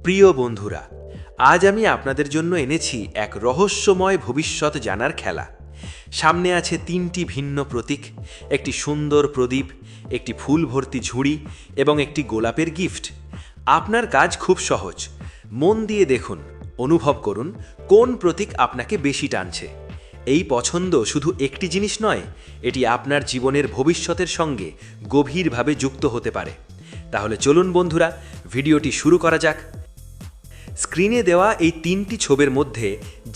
প্রিয় বন্ধুরা, আজ আমি আপনাদের জন্য এনেছি এক রহস্যময় ভবিষ্যৎ জানার খেলা। সামনে আছে তিনটি ভিন্ন প্রতীক, একটি সুন্দর প্রদীপ, একটি ফুল ভর্তি ঝুড়ি এবং একটি গোলাপের গিফট। আপনার কাজ খুব সহজ। মন দিয়ে দেখুন, অনুভব করুন কোন প্রতীক আপনাকে বেশি টানছে। এই পছন্দ শুধু একটি জিনিস নয়, এটি আপনার জীবনের ভবিষ্যতের সঙ্গে গভীরভাবে যুক্ত হতে পারে। তাহলে চলুন বন্ধুরা, ভিডিওটি শুরু করা যাক। স্ক্রিনে দেওয়া এই তিনটি ছবির মধ্যে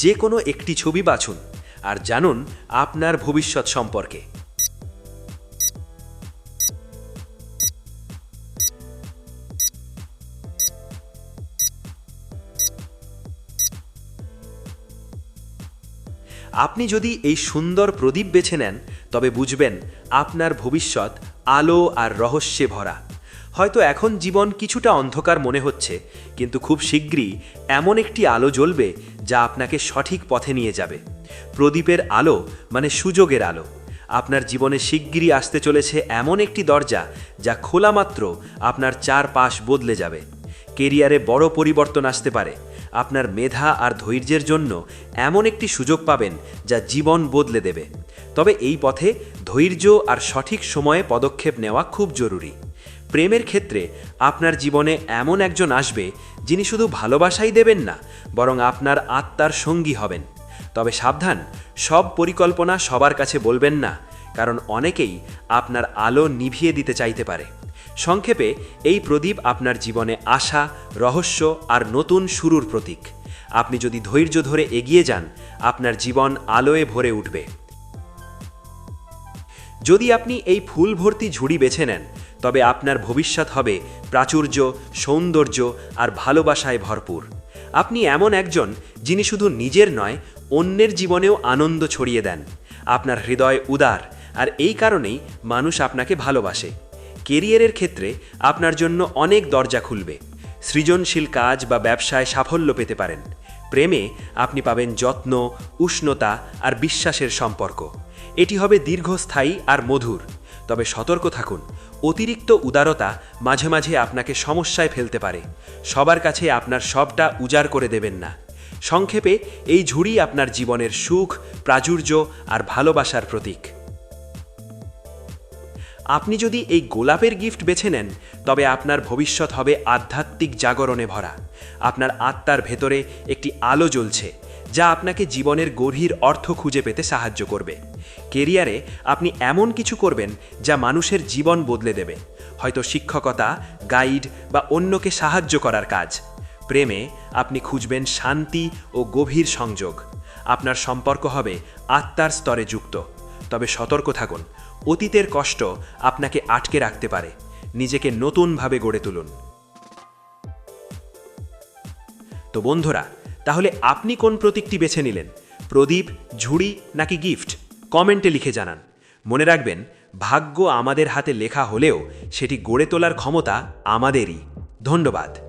যে কোনো একটি ছবি বাছুন আর জানুন আপনার ভবিষ্যৎ সম্পর্কে। আপনি যদি এই সুন্দর প্রদীপ বেছে নেন, তবে বুঝবেন আপনার ভবিষ্যৎ আলো আর রহস্যে ভরা। হয়তো এখন জীবন কিছুটা অন্ধকার মনে হচ্ছে, কিন্তু খুব শীঘ্রই এমন একটি আলো জ্বলবে যা আপনাকে সঠিক পথে নিয়ে যাবে। প্রদীপের আলো মানে সুযোগের আলো। আপনার জীবনে শীঘ্রই আসতে চলেছে এমন একটি দরজা যা খোলা মাত্র আপনার চারপাশ বদলে যাবে। কেরিয়ারে বড় পরিবর্তন আসতে পারে। আপনার মেধা আর ধৈর্যের জন্য এমন একটি সুযোগ পাবেন যা জীবন বদলে দেবে। তবে এই পথে ধৈর্য আর সঠিক সময়ে পদক্ষেপ নেওয়া খুব জরুরি। প্রেমের ক্ষেত্রে আপনার জীবনে এমন একজন আসবে যিনি শুধু ভালোবাসাই দেবেন না, বরং আপনার আত্মার সঙ্গী হবেন। তবে সাবধান, সব পরিকল্পনা সবার কাছে বলবেন না, কারণ অনেকেই আপনার আলো নিভিয়ে দিতে চাইতে পারে। সংক্ষেপে, এই প্রদীপ আপনার জীবনে আশা, রহস্য আর নতুন শুরুর প্রতীক। আপনি যদি ধৈর্য ধরে এগিয়ে যান, আপনার জীবন আলোয় ভরে উঠবে। যদি আপনি এই ফুল ভর্তি ঝুড়ি বেছে নেন, তবে আপনার ভবিষ্যৎ হবে প্রাচুর্য, সৌন্দর্য আর ভালোবাসায় ভরপুর। আপনি এমন একজন যিনি শুধু নিজের নয়, অন্যের জীবনেও আনন্দ ছড়িয়ে দেন। আপনার হৃদয় উদার, আর এই কারণেই মানুষ আপনাকে ভালোবাসে। কেরিয়ারের ক্ষেত্রে আপনার জন্য অনেক দরজা খুলবে। সৃজনশীল কাজ বা ব্যবসায় সাফল্য পেতে পারেন। প্রেমে আপনি পাবেন যত্ন, উষ্ণতা আর বিশ্বাসের সম্পর্ক। এটি হবে দীর্ঘস্থায়ী আর মধুর। তবে সতর্ক থাকুন, অতিরিক্ত উদারতা মাঝে মাঝে আপনাকে সমস্যায় ফেলতে পারে। সবার কাছে আপনার সবটা উজাড় করে দেবেন না। সংক্ষেপে, এই ঝুড়ি আপনার জীবনের সুখ, প্রাচুর্য আর ভালোবাসার প্রতীক। আপনি যদি এই গোলাপের গিফট বেছে নেন, তবে আপনার ভবিষ্যৎ হবে আধ্যাত্মিক জাগরণে ভরা। আপনার আত্মার ভেতরে একটি আলো জ্বলছে, যা আপনাকে জীবনের গভীর অর্থ খুঁজে পেতে সাহায্য করবে। কেরিয়ারে আপনি এমন কিছু করবেন যা মানুষের জীবন বদলে দেবে, হয়তো শিক্ষকতা, গাইড বা অন্যকে সাহায্য করার কাজ। প্রেমে আপনি খুঁজবেন শান্তি ও গভীর সংযোগ। আপনার সম্পর্ক হবে আত্মার স্তরে যুক্ত। তবে সতর্ক থাকুন, অতীতের কষ্ট আপনাকে আটকে রাখতে পারে। নিজেকে নতুনভাবে গড়ে তুলুন। তো বন্ধুরা, তাহলে আপনি কোন প্রতীকটি বেছে নিলেন? প্রদীপ, ঝুড়ি নাকি গিফট? কমেন্টে লিখে জানান। মনে রাখবেন, ভাগ্য আমাদের হাতে লেখা হলেও সেটি গড়ে তোলার ক্ষমতা আমাদেরই। ধন্যবাদ।